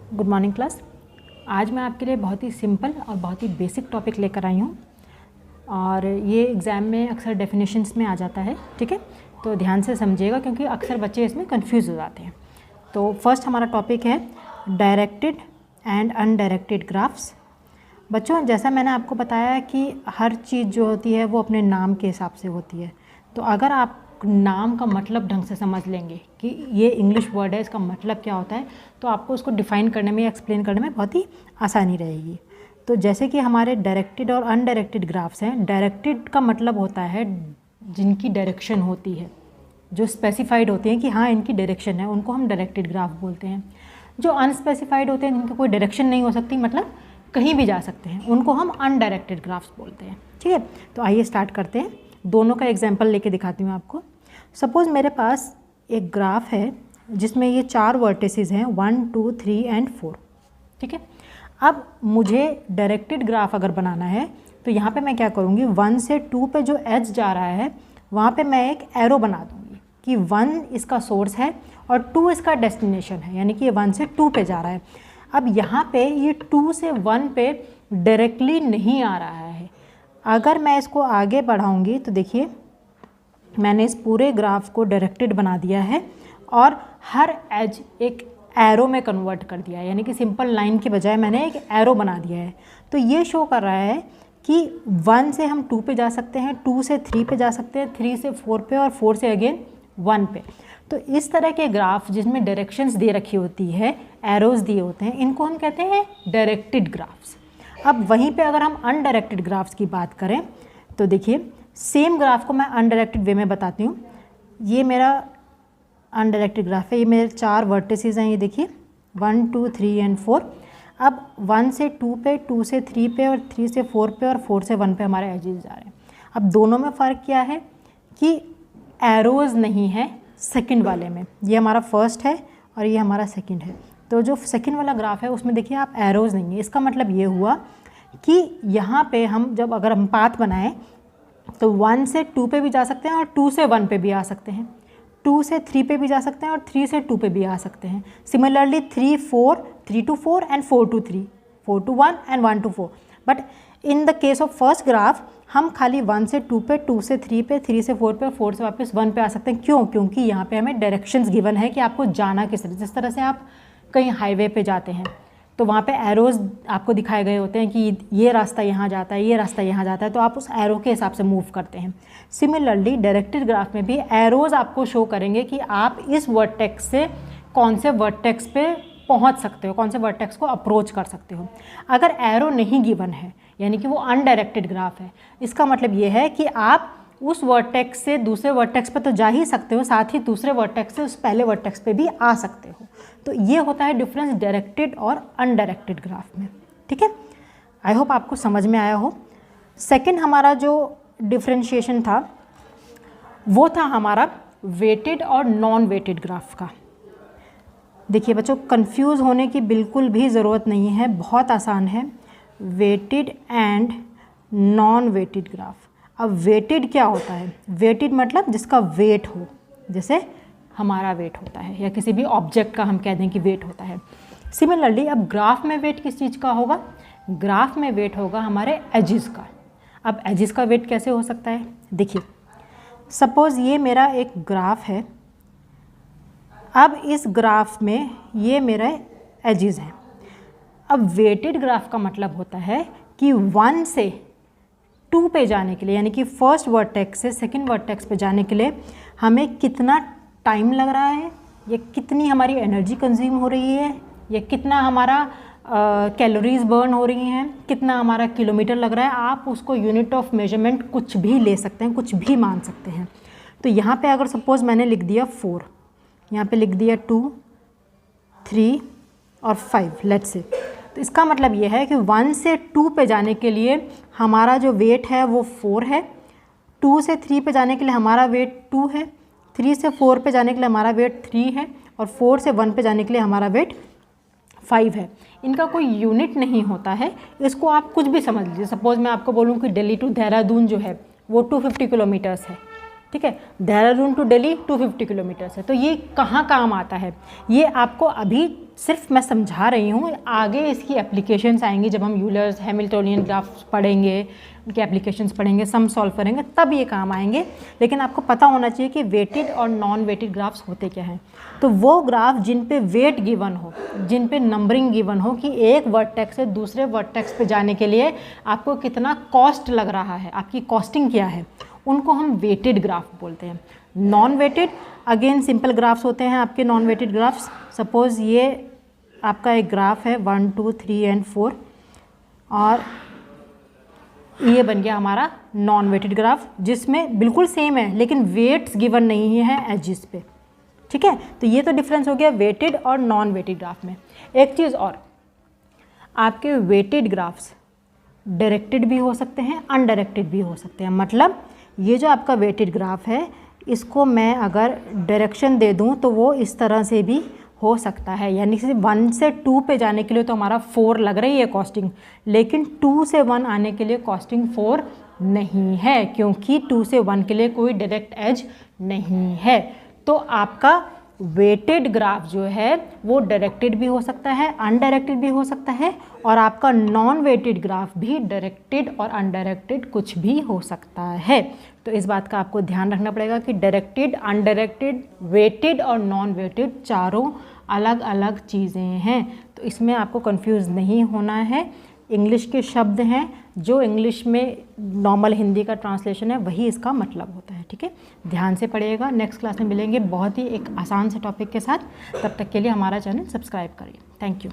Good morning class. आज मैं आपके लिए बहुत ही सिंपल और बहुत ही बेसिक टॉपिक लेकर आई हूँ और ये एग्ज़ाम में अक्सर डेफिनेशंस में आ जाता है, ठीक है। तो ध्यान से समझिएगा क्योंकि अक्सर बच्चे इसमें कंफ्यूज हो जाते हैं। तो फर्स्ट हमारा टॉपिक है डायरेक्टेड एंड अनडायरेक्टेड ग्राफ्स। बच्चों, जैसा मैंने आपको बताया कि हर चीज़ जो होती है वो अपने नाम के हिसाब से होती है। तो अगर आप नाम का मतलब ढंग से समझ लेंगे कि ये इंग्लिश वर्ड है, इसका मतलब क्या होता है, तो आपको उसको डिफ़ाइन करने में या एक्सप्लेन करने में बहुत ही आसानी रहेगी। तो जैसे कि हमारे डायरेक्टेड और अनडायरेक्टेड ग्राफ्स हैं। डायरेक्टेड का मतलब होता है जिनकी डायरेक्शन होती है, जो स्पेसिफाइड होते हैं कि हाँ इनकी डायरेक्शन है, उनको हम डायरेक्टेड ग्राफ बोलते हैं। जो अनस्पेसिफाइड होते हैं, जिनकी कोई डायरेक्शन नहीं हो सकती, मतलब कहीं भी जा सकते हैं, उनको हम अनडायरेक्टेड ग्राफ्स बोलते हैं, ठीक है। तो आइए स्टार्ट करते हैं। दोनों का एग्जाम्पल लेके दिखाती हूँ आपको। सपोज़ मेरे पास एक ग्राफ है जिसमें ये 4 वर्टिसेस हैं, 1, 2, 3 एंड 4, ठीक है। अब मुझे डायरेक्टेड ग्राफ अगर बनाना है तो यहाँ पे मैं क्या करूँगी, 1 से 2 पे जो एज जा रहा है वहाँ पे मैं एक एरो बना दूँगी कि 1 इसका सोर्स है और 2 इसका डेस्टिनेशन है, यानी कि ये 1 से 2 पे जा रहा है। अब यहाँ पे ये 2 से 1 पे डायरेक्टली नहीं आ रहा है। अगर मैं इसको आगे बढ़ाऊँगी तो देखिए मैंने इस पूरे ग्राफ को डायरेक्टेड बना दिया है और हर एज एक एरो में कन्वर्ट कर दिया है, यानी कि सिंपल लाइन की बजाय मैंने एक एरो बना दिया है। तो ये शो कर रहा है कि 1 से हम 2 पे जा सकते हैं, 2 से 3 पे जा सकते हैं, 3 से 4 पे और 4 से अगेन 1 पे। तो इस तरह के ग्राफ जिसमें डायरेक्शंस दे रखी होती है, एरोज दिए होते हैं, इनको हम कहते हैं डायरेक्टेड ग्राफ्स। अब वहीं पे अगर हम अनडायरेक्टेड ग्राफ्स की बात करें तो देखिए सेम ग्राफ को मैं अनडायरेक्टेड वे में बताती हूँ। ये मेरा अनडायरेक्टेड ग्राफ है, ये मेरे 4 वर्टिसेस हैं, ये देखिए 1, 2, 3 एंड 4। अब 1 से 2 पे, 2 से 3 पे और 3 से 4 पे और 4 से 1 पे हमारे एजेस जा रहे हैं। अब दोनों में फ़र्क क्या है कि एरोज़ नहीं है सेकंड वाले में, ये हमारा फर्स्ट है और ये हमारा सेकंड है। तो जो सेकंड वाला ग्राफ है उसमें देखिए आप एरोज़ नहीं है। इसका मतलब ये हुआ कि यहाँ पे हम जब अगर हम पाथ बनाएं तो 1 से 2 पे भी जा सकते हैं और 2 से 1 पे भी आ सकते हैं, 2 से 3 पे भी जा सकते हैं और 3 से 2 पे भी आ सकते हैं। Similarly 3 to 4 and 4 to 3, 4 to 1 and 1 to 4। But in the case of first graph हम खाली 1 से 2 पे, 2 से 3 पे, 3 से 4 पे और 4 से वापस 1 पे आ सकते हैं। क्यों? क्योंकि यहाँ पे हमें डायरेक्शंस गिवन है कि आपको जाना किस तरह। जिस तरह से आप कहीं हाईवे पे जाते हैं तो वहाँ पे एरोज़ आपको दिखाए गए होते हैं कि ये रास्ता यहाँ जाता है, ये रास्ता यहाँ जाता है, तो आप उस एरो के हिसाब से मूव करते हैं। सिमिलरली डायरेक्टेड ग्राफ में भी एरोज़ आपको शो करेंगे कि आप इस वर्टेक्स से कौन से वर्टेक्स पे पहुँच सकते हो, कौन से वर्टेक्स को अप्रोच कर सकते हो। अगर एरो नहीं गिवन है यानी कि वो अनडायरेक्टेड ग्राफ है, इसका मतलब ये है कि आप उस वर्टेक्स से दूसरे वर्टेक्स पे तो जा ही सकते हो, साथ ही दूसरे वर्टेक्स से उस पहले वर्टेक्स पे भी आ सकते हो। तो ये होता है डिफरेंस डायरेक्टेड और अनडायरेक्टेड ग्राफ में, ठीक है। आई होप आपको समझ में आया हो। सेकंड हमारा जो डिफरेंशिएशन था वो था हमारा वेटेड और नॉन वेटेड ग्राफ का। देखिए बच्चों, कंफ्यूज होने की बिल्कुल भी ज़रूरत नहीं है, बहुत आसान है। Weighted and non weighted graph. अब वेटेड क्या होता है? वेटेड मतलब जिसका वेट हो, जैसे हमारा वेट होता है या किसी भी ऑब्जेक्ट का हम कह दें कि वेट होता है। सिमिलरली अब ग्राफ में वेट किस चीज़ का होगा? ग्राफ में वेट होगा हमारे एजेस का। अब एजेस का वेट कैसे हो सकता है? देखिए सपोज़ ये मेरा एक ग्राफ है। अब इस ग्राफ में ये मेरे एजेस हैं। अब वेटेड ग्राफ का मतलब होता है कि 1 से 2 पे जाने के लिए, यानी कि फर्स्ट वर्टेक्स से सेकंड वर्टेक्स पे जाने के लिए हमें कितना टाइम लग रहा है, या कितनी हमारी एनर्जी कंज्यूम हो रही है, या कितना हमारा कैलोरीज बर्न हो रही हैं, कितना हमारा किलोमीटर लग रहा है। आप उसको यूनिट ऑफ मेजरमेंट कुछ भी ले सकते हैं, कुछ भी मान सकते हैं। तो यहाँ पे अगर सपोज़ मैंने लिख दिया 4, यहाँ पे लिख दिया 2, 3 और 5 लेट्स से, तो इसका मतलब ये है कि 1 से 2 पे जाने के लिए हमारा जो वेट है वो 4 है, 2 से 3 पे जाने के लिए हमारा वेट 2 है, 3 से 4 पे जाने के लिए हमारा वेट 3 है और 4 से 1 पे जाने के लिए हमारा वेट 5 है। इनका कोई यूनिट नहीं होता है, इसको आप कुछ भी समझ लीजिए। सपोज़ मैं आपको बोलूँ कि दिल्ली टू देहरादून जो है वो 250 किलोमीटर्स है, ठीक है। देहरादून टू दिल्ली 250 किलोमीटर है। तो ये कहाँ काम आता है, ये आपको अभी सिर्फ मैं समझा रही हूँ, आगे इसकी एप्लीकेशंस आएंगी जब हम यूलर्स हैमिल्टोनियन ग्राफ्स पढ़ेंगे, उनके एप्लीकेशंस पढ़ेंगे, सम सॉल्व करेंगे, तब ये काम आएंगे। लेकिन आपको पता होना चाहिए कि वेटेड और नॉन वेटेड ग्राफ्स होते क्या हैं। तो वो ग्राफ जिन पे वेट गिवन हो, जिन पे नंबरिंग गिवन हो कि एक वर्टेक्स से दूसरे वर्टेक्स पे जाने के लिए आपको कितना कॉस्ट लग रहा है, आपकी कॉस्टिंग क्या है, उनको हम वेटेड ग्राफ बोलते हैं। Non weighted again simple graphs होते हैं आपके नॉन वेटेड ग्राफ्स। सपोज़ ये आपका एक ग्राफ है 1 2 3 एंड 4 और ये बन गया हमारा नॉन वेटेड ग्राफ, जिसमें बिल्कुल सेम है लेकिन वेट्स गिवन नहीं है एजिस पे। ठीक है, तो ये तो डिफरेंस हो गया वेटेड और नॉन वेटेड ग्राफ में। एक चीज़ और, आपके वेटेड ग्राफ्स डायरेक्टेड भी हो सकते हैं, अनडायरेक्टेड भी हो सकते हैं। मतलब ये जो आपका वेटेड ग्राफ है, इसको मैं अगर डायरेक्शन दे दूं तो वो इस तरह से भी हो सकता है। यानी कि 1 से 2 पे जाने के लिए तो हमारा 4 लग रही है कॉस्टिंग, लेकिन 2 से 1 आने के लिए कॉस्टिंग 4 नहीं है, क्योंकि 2 से 1 के लिए कोई डायरेक्ट एज नहीं है। तो आपका वेटेड ग्राफ जो है वो डायरेक्टेड भी हो सकता है, अनडायरेक्टेड भी हो सकता है, और आपका नॉन वेटेड ग्राफ भी डायरेक्टेड और अनडायरेक्टेड कुछ भी हो सकता है। तो इस बात का आपको ध्यान रखना पड़ेगा कि डायरेक्टेड, अनडायरेक्टेड, वेटेड और नॉन वेटेड चारों अलग अलग चीज़ें हैं। तो इसमें आपको कंफ्यूज नहीं होना है। इंग्लिश के शब्द हैं, जो इंग्लिश में नॉर्मल हिंदी का ट्रांसलेशन है वही इसका मतलब होता है। ठीक है, ध्यान से पढ़िएगा। नेक्स्ट क्लास में मिलेंगे बहुत ही एक आसान से टॉपिक के साथ। तब तक के लिए हमारा चैनल सब्सक्राइब करिए। Thank you.